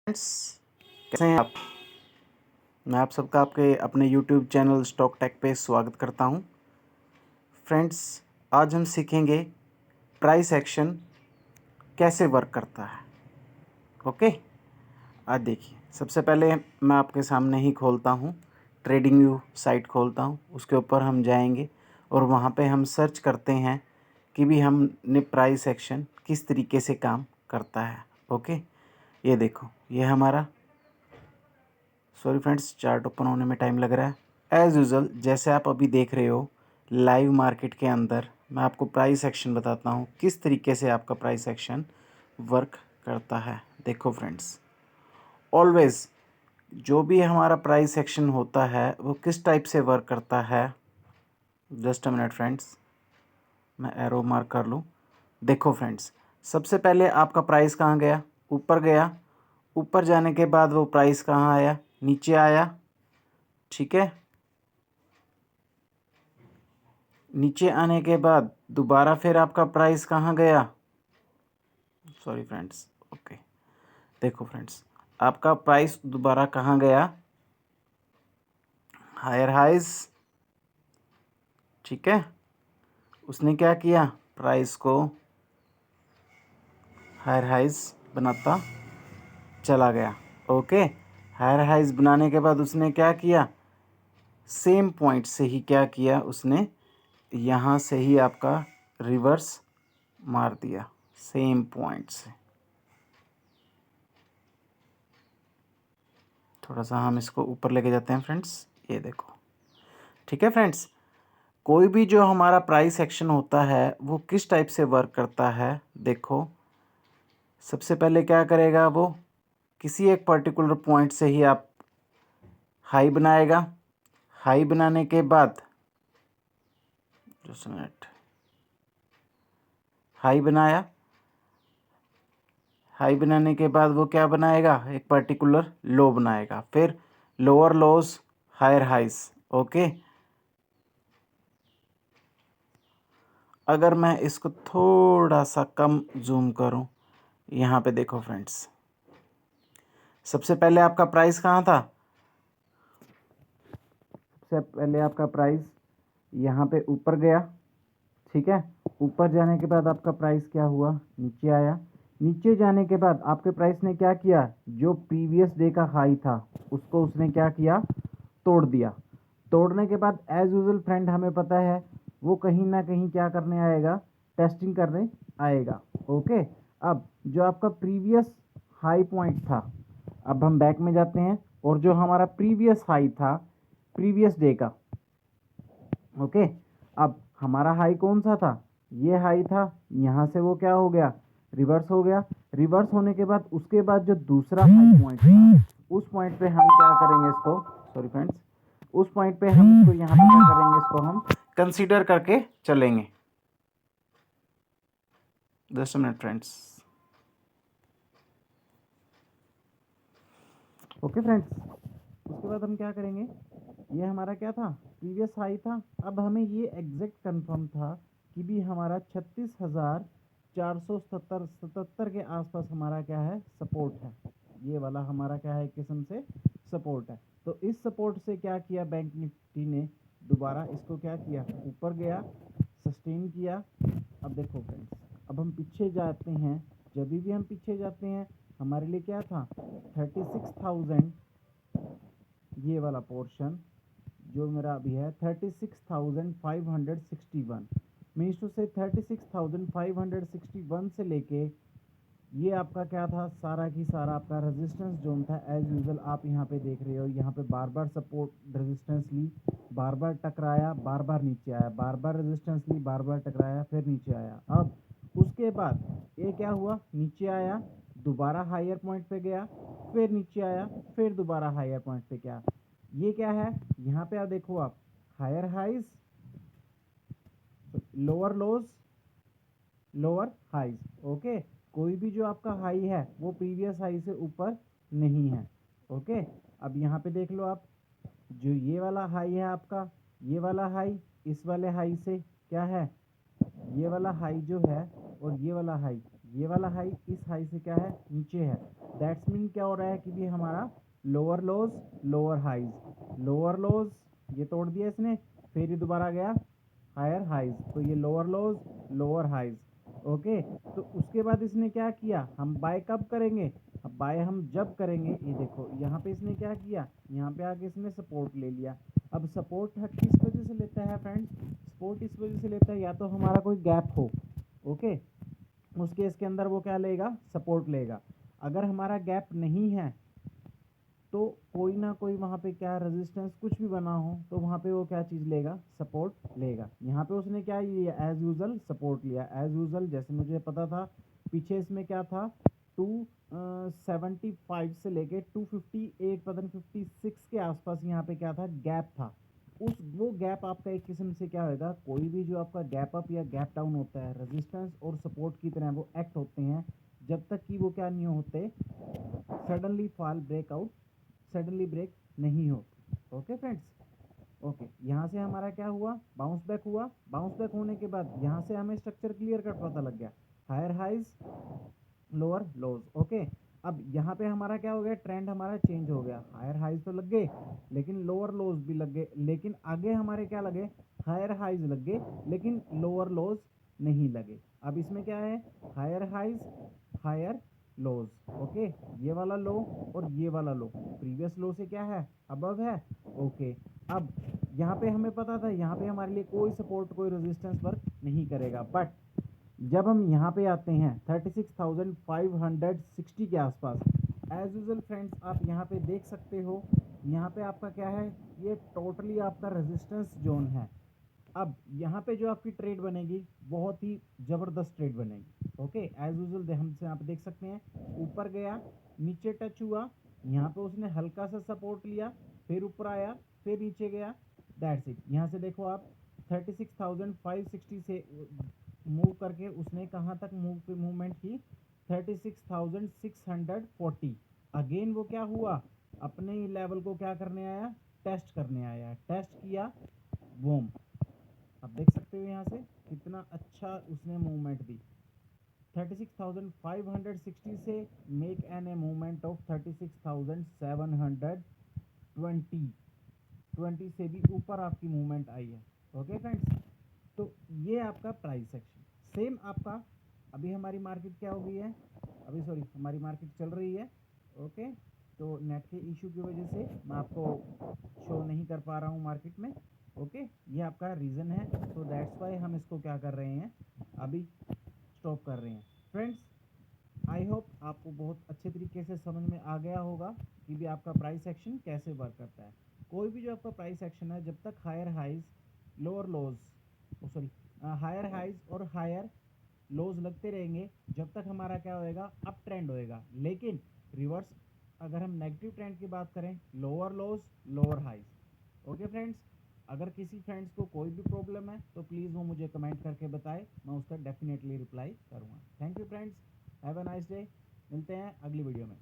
Friends, कैसे हैं आप। मैं आप सबका आपके अपने यूट्यूब चैनल स्टॉक टेक पे स्वागत करता हूं। फ्रेंड्स, आज हम सीखेंगे प्राइस एक्शन कैसे वर्क करता है। ओके, आज देखिए, सबसे पहले मैं आपके सामने ही खोलता हूं, ट्रेडिंग व्यू साइट खोलता हूं। उसके ऊपर हम जाएंगे और वहां पे हम सर्च करते हैं कि भी हमने प्राइस एक्शन किस तरीके से काम करता है। ओके, ये देखो, ये हमारा, सॉरी फ्रेंड्स, चार्ट ओपन होने में टाइम लग रहा है। एज़ यूज़ुअल जैसे आप अभी देख रहे हो लाइव मार्केट के अंदर, मैं आपको प्राइस एक्शन बताता हूँ किस तरीके से आपका प्राइस एक्शन वर्क करता है। देखो फ्रेंड्स, ऑलवेज़ जो भी हमारा प्राइस एक्शन होता है वो किस टाइप से वर्क करता है। जस्ट अ मिनट फ्रेंड्स, मैं एरो मार्क कर लूँ। देखो फ्रेंड्स, सबसे पहले आपका प्राइस कहाँ गया? ऊपर गया। ऊपर जाने के बाद वो प्राइस कहाँ आया? नीचे आया। ठीक है, नीचे आने के बाद दोबारा फिर आपका प्राइस कहाँ गया? सॉरी फ्रेंड्स, ओके, देखो फ्रेंड्स, आपका प्राइस दोबारा कहाँ गया? Higher highs. ठीक है, उसने क्या किया? प्राइस को हायर हाइज बनाता चला गया। ओके, हायर हाइज बनाने के बाद उसने क्या किया? सेम पॉइंट से ही क्या किया उसने? यहाँ से ही आपका रिवर्स मार दिया, सेम पॉइंट से। थोड़ा सा हम इसको ऊपर लेके जाते हैं फ्रेंड्स, ये देखो। ठीक है फ्रेंड्स, कोई भी जो हमारा प्राइस एक्शन होता है वो किस टाइप से वर्क करता है। देखो, सबसे पहले क्या करेगा वो? किसी एक पर्टिकुलर पॉइंट से ही आप हाई बनाएगा। हाई बनाने के बाद, जस्ट मिनट, हाई बनाया। हाई बनाने के बाद वो क्या बनाएगा? एक पर्टिकुलर लो बनाएगा, फिर lower lows, higher highs. Okay, अगर मैं इसको थोड़ा सा कम जूम करूं, यहाँ पे देखो फ्रेंड्स, सबसे पहले आपका प्राइस कहाँ था? सबसे पहले आपका प्राइस यहाँ पे ऊपर गया। ठीक है, ऊपर जाने के बाद आपका प्राइस क्या हुआ? नीचे आया। नीचे जाने के बाद आपके प्राइस ने क्या किया? जो प्रीवियस डे का हाई था उसको उसने क्या किया? तोड़ दिया। तोड़ने के बाद एज यूजुअल फ्रेंड, हमें पता है वो कहीं ना कहीं क्या करने आएगा? टेस्टिंग करने आएगा। ओके, अब जो आपका प्रीवियस हाई पॉइंट था, अब हम बैक में जाते हैं और जो हमारा प्रीवियस हाई था प्रीवियस डे का, ओके, अब हमारा हाई कौन सा था? ये हाई था। यहाँ से वो क्या हो गया? रिवर्स हो गया। रिवर्स होने के बाद उसके बाद जो दूसरा हाई पॉइंट था, उस पॉइंट पे हम क्या करेंगे इसको? सॉरी फ्रेंड्स, उस पॉइंट पे हम इसको यहाँ पे क्या करेंगे? इसको हम कंसीडर करके चलेंगे। Just a minute friends. Okay friends, उसके बाद हम क्या करेंगे? ये हमारा क्या था? प्रीवियस हाई था। अब हमें ये एग्जैक्ट कंफर्म था कि भी हमारा 36,477 के आसपास हमारा क्या है? सपोर्ट है। ये वाला हमारा क्या है? किस्म से सपोर्ट है। तो इस सपोर्ट से क्या किया बैंक निफ्टी ने? दोबारा इसको क्या किया? ऊपर गया, सस्टेन किया। अब देखो फ्रेंड्स, अब हम पीछे जाते हैं। जब भी हम पीछे जाते हैं, हमारे लिए क्या था? 36,000, ये वाला पोर्शन जो मेरा अभी है 36,561, मीन्स टू से 36,561 से लेके ये आपका क्या था? सारा की सारा आपका रेजिस्टेंस जोन था। एज यूजुअल आप यहाँ पे देख रहे हो, यहाँ पे बार बार सपोर्ट रेजिस्टेंस ली, बार बार टकराया, बार बार नीचे आया, बार बार रेजिस्टेंस ली, बार बार टकराया, फिर नीचे आया। अब उसके बाद ये क्या हुआ? नीचे आया, दोबारा हायर पॉइंट पे गया, फिर नीचे आया, फिर दोबारा हायर पॉइंट पे गया। ये क्या है? यहाँ पे आप देखो, आप higher highs, lower lows, lower highs. Okay, कोई भी जो आपका हाई है वो प्रीवियस हाई से ऊपर नहीं है। ओके, अब यहाँ पे देख लो आप, जो ये वाला हाई है आपका, ये वाला हाई इस वाले हाई से क्या है? ये वाला हाई जो है और ये वाला हाई, ये वाला हाई इस हाई से क्या है, नीचे है। दैट्स मीन क्या हो रहा है कि भी हमारा lower lows lower highs, lower lows ये तोड़ दिया इसने, फिर ये दोबारा गया हायर हाइज, तो ये lower lows lower highs. Okay, तो उसके बाद इसने क्या किया, हम बाय कब करेंगे, अब बाय हम जब करेंगे, ये देखो यहाँ पे इसने क्या किया, यहाँ पे आके इसने सपोर्ट ले लिया। अब सपोर्ट किस वजह से लेता है फ्रेंड्स, सपोर्ट इस वजह से लेता है या तो हमारा कोई गैप हो, ओके, उस केस के अंदर वो क्या लेगा, सपोर्ट लेगा। अगर हमारा गैप नहीं है तो कोई ना कोई वहाँ पे क्या रेजिस्टेंस कुछ भी बना हो तो वहाँ पे वो क्या चीज़ लेगा, सपोर्ट लेगा। यहाँ पे उसने क्या लिया, एज यूजल सपोर्ट लिया, एज यूजल जैसे मुझे पता था पीछे इसमें क्या था 275 से लेके 258 पता नहीं 56 के आसपास यहाँ पे क्या था, गैप था। उस वो गैप आपका एक किस्म से क्या होगा, कोई भी जो आपका गैप अप या गैप डाउन होता है रेजिस्टेंस और सपोर्ट की तरह वो एक्ट होते हैं जब तक कि वो क्या नहीं होते, suddenly fall breakout, suddenly break नहीं हो। ओके फ्रेंड्स, ओके, यहाँ से हमारा क्या हुआ, बाउंस बैक हुआ। बाउंस बैक होने के बाद यहाँ से हमें स्ट्रक्चर क्लियर कट पता लग गया, higher highs lower lows. Okay, अब यहाँ पे हमारा क्या हो गया, ट्रेंड हमारा चेंज हो गया, हायर हाइज तो लग गए लेकिन लोअर लोज भी लग गए, लेकिन आगे हमारे क्या लगे, हायर हाइज लग गए लेकिन लोअर लोज नहीं लगे। अब इसमें क्या है, higher highs higher lows. Okay, ये वाला लो और ये वाला लो प्रीवियस लो से क्या है, अबव है। ओके, अब यहाँ पे हमें पता था यहाँ पे हमारे लिए कोई सपोर्ट कोई रेजिस्टेंस वर्क नहीं करेगा, बट जब हम यहाँ पे आते हैं 36,560 के आसपास, एज यूजल फ्रेंड्स आप यहाँ पे देख सकते हो, यहाँ पे आपका क्या है, ये टोटली आपका रेजिस्टेंस जोन है। अब यहाँ पे जो आपकी ट्रेड बनेगी बहुत ही ज़बरदस्त ट्रेड बनेगी। ओके, एज यूजल हम यहाँ पे देख सकते हैं, ऊपर गया नीचे टच हुआ, यहाँ पे उसने हल्का सा सपोर्ट लिया, फिर ऊपर आया फिर नीचे गया, दैट्स इट। यहाँ से देखो आप 36,560 से मूव करके उसने कहाँ तक मूवमेंट की, 36,640। अगेन वो क्या हुआ, अपने लेवल को क्या करने आया, टेस्ट करने आया, टेस्ट किया, बूम। आप देख सकते हो यहाँ से कितना अच्छा उसने मूवमेंट दी, 36,560 से make an a movement of 36,720, 20 से भी ऊपर आपकी मूवमेंट आई है। ओके फ्रेंड्स, तो ये आपका प्राइस सेक्शन। सेम आपका अभी हमारी मार्केट क्या हो गई है, अभी सॉरी हमारी मार्केट चल रही है। ओके, तो नेट के इशू की वजह से मैं आपको शो नहीं कर पा रहा हूँ मार्केट में। ओके, ये आपका रीज़न है, तो दैट्स वाई हम इसको क्या कर रहे हैं, अभी स्टॉप कर रहे हैं। फ्रेंड्स, आई होप आपको बहुत अच्छे तरीके से समझ में आ गया होगा कि भी आपका प्राइस एक्शन कैसे वर्क करता है। कोई भी जो आपका प्राइस एक्शन है जब तक higher highs lower lows, sorry higher highs और हायर लोज लगते रहेंगे जब तक हमारा क्या होएगा, अप ट्रेंड होएगा। लेकिन रिवर्स अगर हम नेगेटिव ट्रेंड की बात करें, lower lows lower highs. Okay friends, अगर किसी फ्रेंड्स को कोई भी प्रॉब्लम है तो प्लीज़ वो मुझे कमेंट करके बताए, मैं उसका डेफिनेटली रिप्लाई करूँगा। Thank you friends, have a nice day, मिलते हैं अगली वीडियो में।